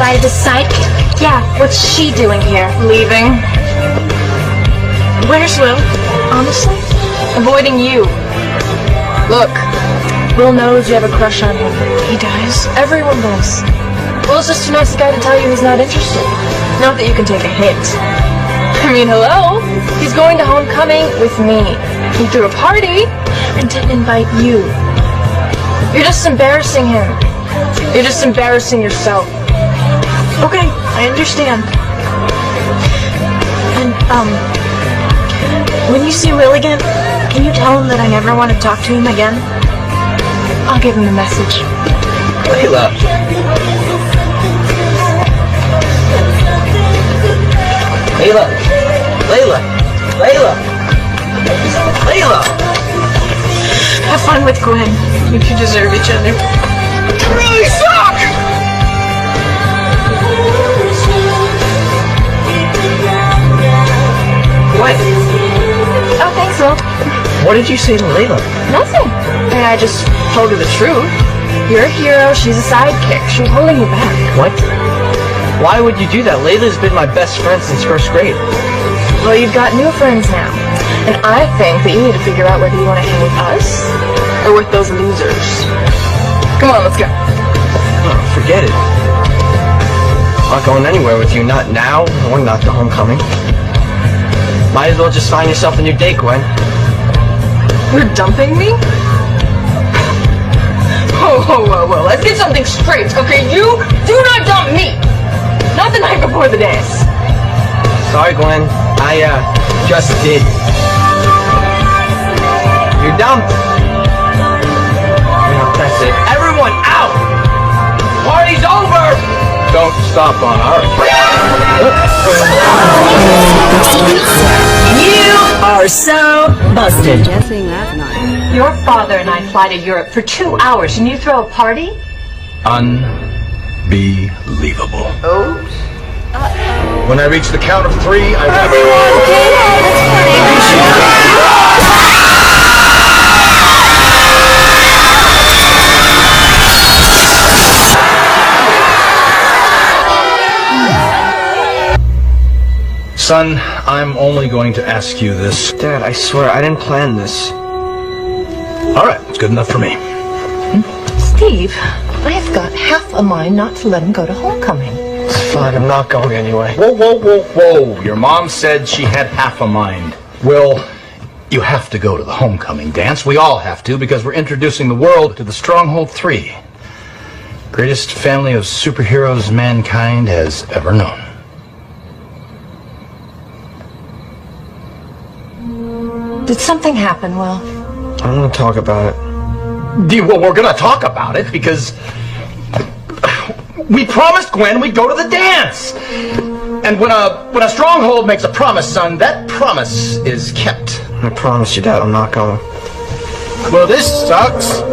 invited his sidekick. Yeah, what's she doing here? Leaving. Where's Will? Honestly? Avoiding you. Look, Will knows you have a crush on him. He does? Everyone does. Will's just too nice a guy to tell you he's not interested. Not that you can take a hint. I mean, hello? He's going to homecoming with me. He threw a party and didn't invite you. You're just embarrassing him. You're just embarrassing yourself. Okay, I understand. And, when you see Will again, can you tell him that I never want to talk to him again? I'll give him a message. Layla. Layla. Layla. Layla. Layla. Have fun with Gwen. You two deserve each other. You really suck! What? Oh, thanks, Will. What did you say to Layla? Nothing. I just told her the truth. You're a hero, she's a sidekick. She's holding you back. What? Why would you do that? Layla's been my best friend since first grade. Well, you've got new friends now. And I think that you need to figure out whether you want to hang with us or with those losers. Come on, let's go. Oh, forget it. I'm not going anywhere with you. Not now, or not to homecoming. Might as well just find yourself a new date, Gwen. You're dumping me? Whoa. Let's get something straight, okay? You do not dump me! Not the night before the dance. Sorry, Gwen. I, just did. You're dumped. That's it. Everyone out! Party's over! Don't stop on our... You are so busted. Guessing that night. Your father and I fly to Europe for 2 hours and you throw a party? Unbelievable. When I reach the count of 3, I want Son, I'm only going to ask you this. Dad, I swear, I didn't plan this. All right, it's good enough for me. Steve, I've got half a mind not to let him go to homecoming. It's fine, I'm not going anyway. Whoa. Your mom said she had half a mind. Will, you have to go to the homecoming dance. We all have to, because we're introducing the world to the Stronghold 3. Greatest family of superheroes mankind has ever known. Did something happen, Will? I don't want to talk about it. Well, we're gonna talk about it, because we promised Gwen we'd go to the dance. And when a stronghold makes a promise, son, that promise is kept. I promise you, Dad, I'm not going. Well, this sucks.